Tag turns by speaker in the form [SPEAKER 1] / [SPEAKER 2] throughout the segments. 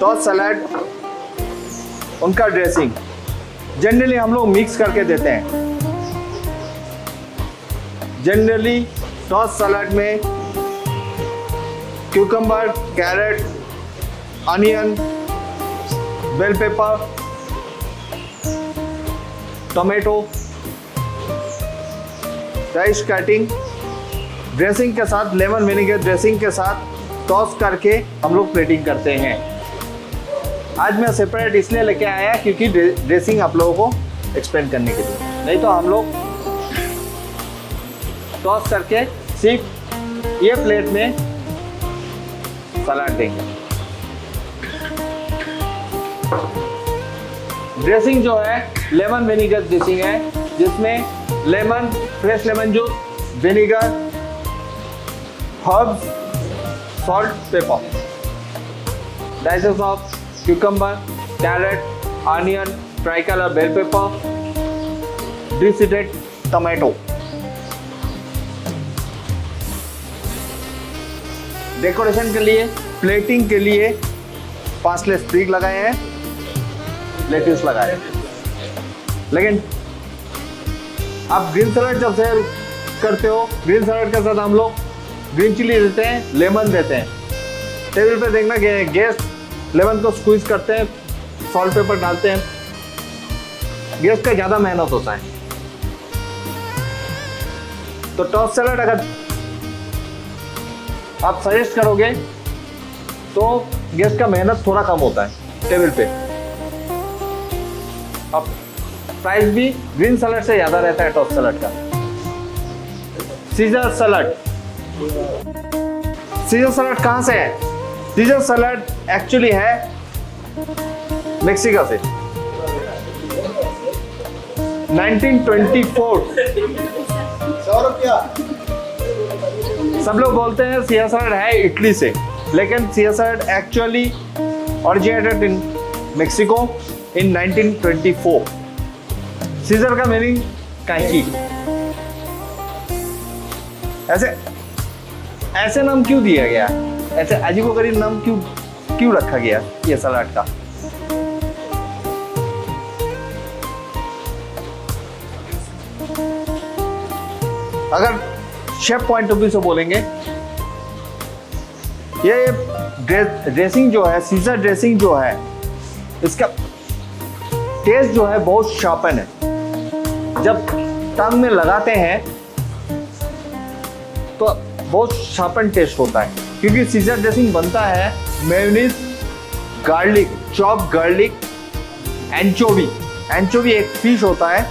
[SPEAKER 1] Toss सलाद, उनका dressing generally हम लोग मिक्स करके देते हैं। जनरली टॉस सलाद में cucumber, carrot, onion, bell pepper, tomato, rice cutting dressing के साथ, लेमन विनेगर ड्रेसिंग के साथ टॉस करके हम लोग प्लेटिंग करते हैं। आज मैं सेपरेट इसलिए लेके आया क्योंकि ड्रेसिंग आप लोगों को एक्सप्लेन करने के लिए, नहीं तो हम लोग टॉस करके सिर्फ ये प्लेट में सलाद देंगे। ड्रेसिंग जो है लेमन विनेगर ड्रेसिंग है, जिसमें lemon, fresh lemon juice, vinegar, herbs, salt, paper, dices of cucumber, carrot, onion, tricolor bell pepper, de-seeded tomato। Decoration के लिए, प्लेटिंग के लिए पार्सले स्प्रिग लगाए हैं, लेट्यूस लगाए हैं। लेकिन आप ग्रीन सलाद जब सर्व करते हो, ग्रीन सलाद के साथ हम लोग ग्रीन चिली देते हैं, लेमन देते हैं। टेबल पे देखना कि गेस्ट लेमन को स्क्वीज करते हैं, सॉल्ट पेपर डालते हैं, गेस्ट का ज़्यादा मेहनत होता है। तो टॉस सलाद अगर आप सजेस्ट करोगे तो गेस्ट का मेहनत थोड़ा कम होता है टेबल पे। अब प्राइस भी ग्रीन सलाद से ज़्यादा रहता है टॉस सलाद का। सीजर सलाद, सीजर सलाद कहाँ से है? सीजर सलाद एक्चुअली है मेक्सिको से। 1924। सब लोग बोलते हैं सीजर सलाद है इटली से, लेकिन Caesar salad actually originated in Mexico in 1924। Caesar का मीनिंग कैंची। ऐसे नाम क्यों दिया गया? ऐसे अजीबोगरीब नाम क्यों रखा गया ये सलाद का? अगर शेफ पॉइंट ऑफ व्यू से बोलेंगे, ये ड्रेसिंग जो है, सीजर ड्रेसिंग जो है, इसका टेस्ट जो है बहुत शार्पन है। जब टंग में लगाते हैं तो बहुत शार्पन टेस्ट होता है, क्योंकि सीजर ड्रेसिंग बनता है मेयोनीज, गार्लिक, चॉप गार्लिक, एंचोवी। एंचोवी एक फिश होता है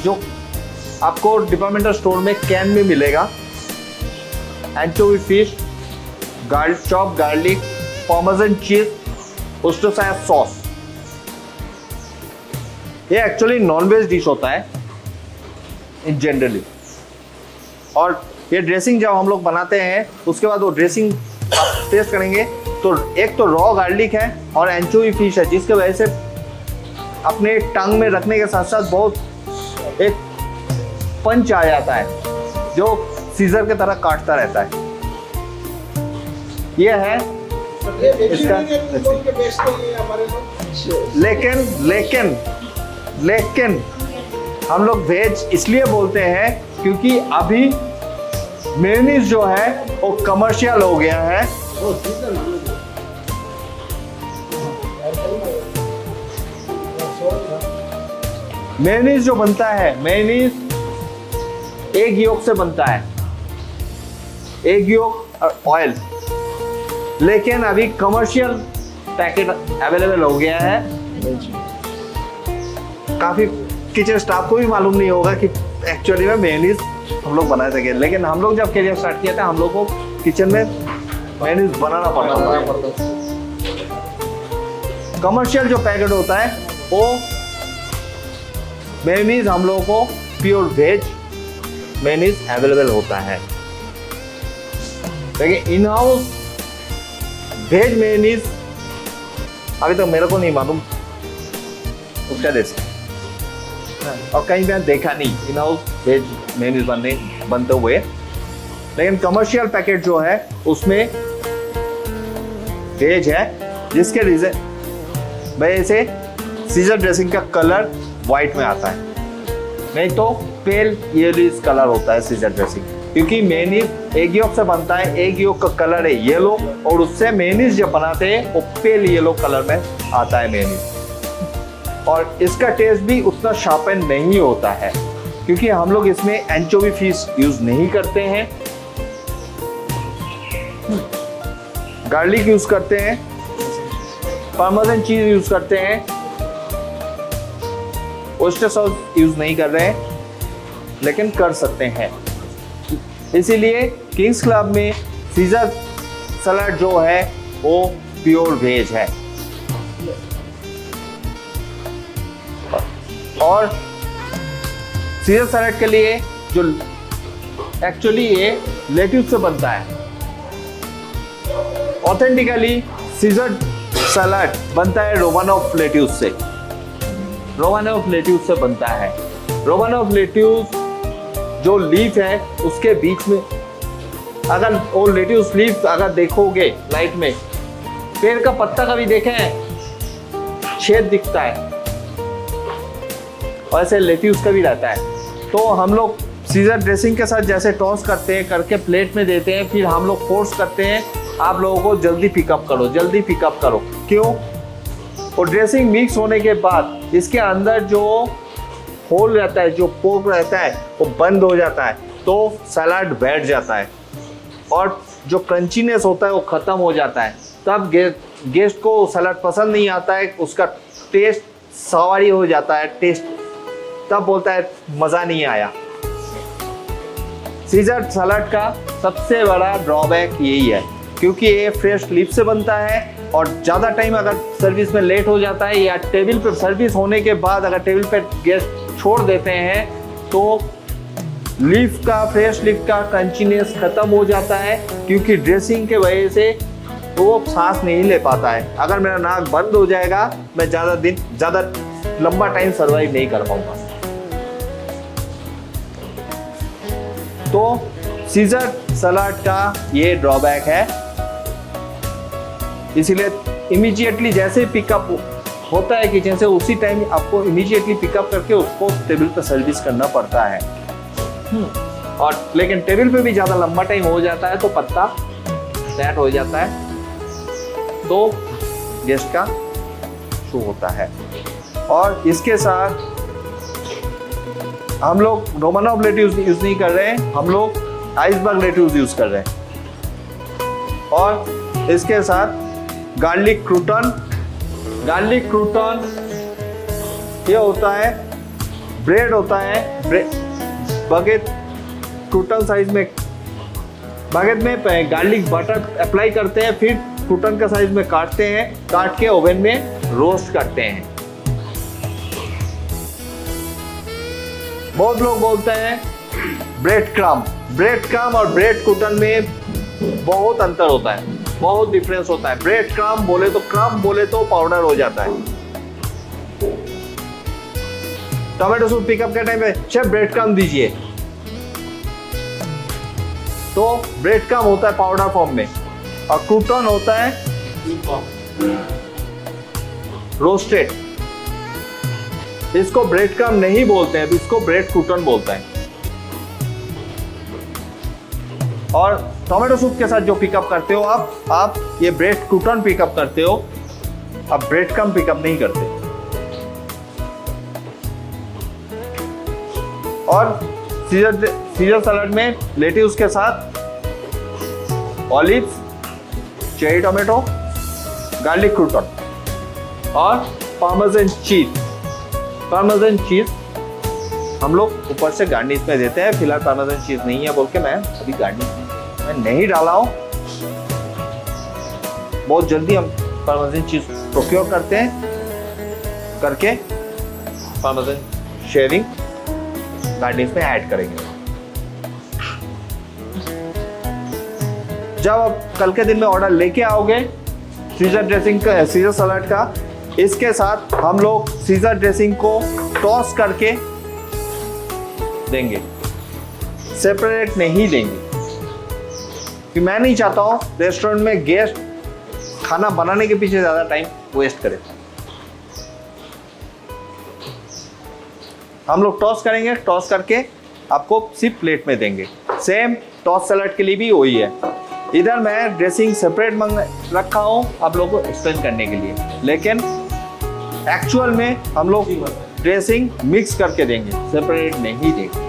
[SPEAKER 1] जो आपको डिपार्टमेंटल स्टोर में कैन में मिलेगा। एंचोवी फिश, चॉप गार्लिक, पार्मेसन चीज, ओस्टरसायर सॉस। ये एक्चुअली नॉन-वेज डिश होता है इन जनरली। और ये ड्रेसिंग जब हम लोग बनाते हैं उसके बाद वो ड्रेसिंग आप टेस्ट करेंगे तो एक तो रॉ गार्लिक है और एंचोवी फिश है, जिसके वजह से अपने टंग में रखने के साथ साथ बहुत एक पंच आ जाता है जो सीजर की तरह काटता रहता है। ये है इसका। लेकिन हम लोग वेज इसलिए बोलते हैं क्योंकि अभी मेयोनीज जो है वो कमर्शियल हो गया है। मेयोनीज जो बनता है, मेयोनीज एग योक से बनता है, एग योक और ऑयल। लेकिन अभी कमर्शियल पैकेट अवेलेबल हो गया है। काफी किचन स्टाफ को भी मालूम नहीं होगा कि एक्चुअली में मेयोनीज हम लोग बनाए थे, लेकिन हम लोग जब करियर स्टार्ट किया था हम लोग को किचन में मेयोनीज बनाना पड़ता था। कमर्शियल जो पैकेट होता है वो मेयोनीज हम लोगों को प्योर वेज मेयोनीज अवेलेबल होता है। लेकिन इन हाउस वेज मेयोनीज अभी तक मेरे को नहीं मालूम उसका रेसिपी, और कहीं मैंने देखा नहीं इन हाउस वेज मेयोनीज बनते हुए। लेकिन कमर्शियल पैकेट जो है उसमें वेज है जिसके रीजन वजह से सीजर ड्रेसिंग का कलर वाइट में आता है, नहीं तो पेल येलोइश कलर होता है सीजर ड्रेसिंग, क्योंकि मेयोनीज एग यolk से बनता है। एग yolk का कलर है येलो और उससे मेयोनीज जब बनाते हैं वो पेल येलो कलर में आता है मेयोनीज। और इसका टेस्ट भी उतना शार्पन नहीं होता है, क्योंकि हम लोग इसमें एंचोवी फिश यूज नहीं करते हैं, गार्लिक यूज करते हैं, पार्मेसन चीज यूज करते हैं, ओस्टर सॉस यूज नहीं कर रहे हैं, लेकिन कर सकते हैं। इसीलिए किंग्स क्लब में सीजर सलाद जो है वो प्योर वेज है। और सीजर सलाद के लिए जो एक्चुअली ये लेट्यूस से बनता है, ऑथेंटिकली सीजर सलाद बनता है रोमानोफ लेट्यूस से। रोमानोफ लेट्यूस से बनता है। रोमानोफ लेट्यूस जो लीफ है उसके बीच में, अगर वो लेट्यूस लीफ अगर देखोगे लाइट में, पेड़ का पत्ता कभी देखें छेद दिखता है, और ऐसे लेट्यूस का भी रहता है। तो हम लोग सीजर ड्रेसिंग के साथ जैसे टॉस करते हैं, करके प्लेट में देते हैं, फिर हम लोग फोर्स करते हैं आप लोगों को जल्दी पिकअप करो, जल्दी पिकअप करो। क्यों? और ड्रेसिंग मिक्स होने के बाद इसके अंदर जो होल रहता है, जो पोर्क रहता है, वो बंद हो जाता है, तो सलाद बैठ जाता है और जो क्रंचीनेस होता है वो ख़त्म हो जाता है। तब गेस्ट को सलाद पसंद नहीं आता है, उसका टेस्ट सवारी हो जाता है, टेस्ट तब बोलता है मज़ा नहीं आया। सीजर सलाद का सबसे बड़ा ड्रॉबैक यही है, क्योंकि ये फ्रेश लीफ से बनता है और ज़्यादा टाइम अगर सर्विस में लेट हो जाता है या टेबल पे सर्विस होने के बाद अगर टेबल पे गेस्ट छोड़ देते हैं तो लीफ का, फ्रेश लीफ का क्रंचीनेस खत्म हो जाता है, क्योंकि ड्रेसिंग के वजह से वो सांस नहीं ले पाता है। अगर मेरा नाक बंद हो जाएगा मैं ज़्यादा लंबा टाइम सर्वाइव नहीं कर पाऊंगा। तो सीजर सलाद का ये ड्रॉबैक है, इसीलिए इमीडिएटली जैसे पिकअप होता है किचन से, उसी टाइम आपको इमीडिएटली पिकअप करके उसको टेबल पर सर्विस करना पड़ता है। और लेकिन टेबल पे भी ज़्यादा लंबा टाइम हो जाता है तो पत्ता सेट हो जाता है, तो गेस्ट का शो होता है। और इसके साथ हम लोग रोमानोफ लेट्यूस यूज नहीं कर रहे हैं, हम लोग आइसबर्ग लेट्यूस यूज कर रहे हैं। और इसके साथ गार्लिक क्रूटन ये होता है, ब्रेड होता है, बगेट क्रूटन साइज में, बगेट में गार्लिक बटर अप्लाई करते हैं, फिर क्रूटन का साइज में काटते हैं, काट के ओवन में रोस्ट करते हैं। बहुत लोग बोलते हैं ब्रेड क्रम्ब और ब्रेड क्रूटन में बहुत अंतर होता है, बहुत डिफरेंस होता है। ब्रेड क्रम्ब बोले तो पाउडर हो जाता है। टोमेटो सूप पिकअप के टाइम पे शेफ ब्रेड क्रम्ब दीजिए, तो ब्रेड क्रम्ब होता है पाउडर फॉर्म में, और क्रूटन होता है रोस्टेड। इसको ब्रेड क्रम्ब नहीं बोलते हैं, इसको ब्रेड क्रूटन बोलता है। और टोमेटो सूप के साथ जो पिकअप करते हो आप ये ब्रेड क्रूटन पिकअप करते हो, आप ब्रेड क्रम्ब पिकअप नहीं करते। और सीजर सलाद में लेट्यूस के साथ ऑलिव्स, चेरी टोमेटो, गार्लिक क्रूटन और पार्मेसन चीज हम लोग ऊपर से गार्निश में देते हैं। फिलहाल पार्मेसन चीज नहीं है बोल के मैं अभी गार्निश में नहीं डाला हूं। बहुत जल्दी हम पार्मेसन चीज प्रोक्योर करते हैं, करके पार्मेसन शेयरिंग गार्निश में ऐड करेंगे। जब आप कल के दिन में ऑर्डर लेके आओगे सीजर सलाद का, इसके साथ हम लोग सीजर ड्रेसिंग को टॉस करके देंगे, सेपरेट नहीं देंगे, कि मैं नहीं चाहता हूँ रेस्टोरेंट में गेस्ट खाना बनाने के पीछे ज़्यादा टाइम वेस्ट करें। हम लोग टॉस करेंगे, टॉस करके आपको सिर्फ प्लेट में देंगे। सेम टॉस सैलड के लिए भी वही है। इधर मैं ड्रेसिंग सेपरेट रखा हूँ आप लोगों को एक्सप्लेन करने के लिए, लेकिन एक्चुअल में हम लोग ड्रेसिंग मिक्स करके देंगे, सेपरेट नहीं देंगे।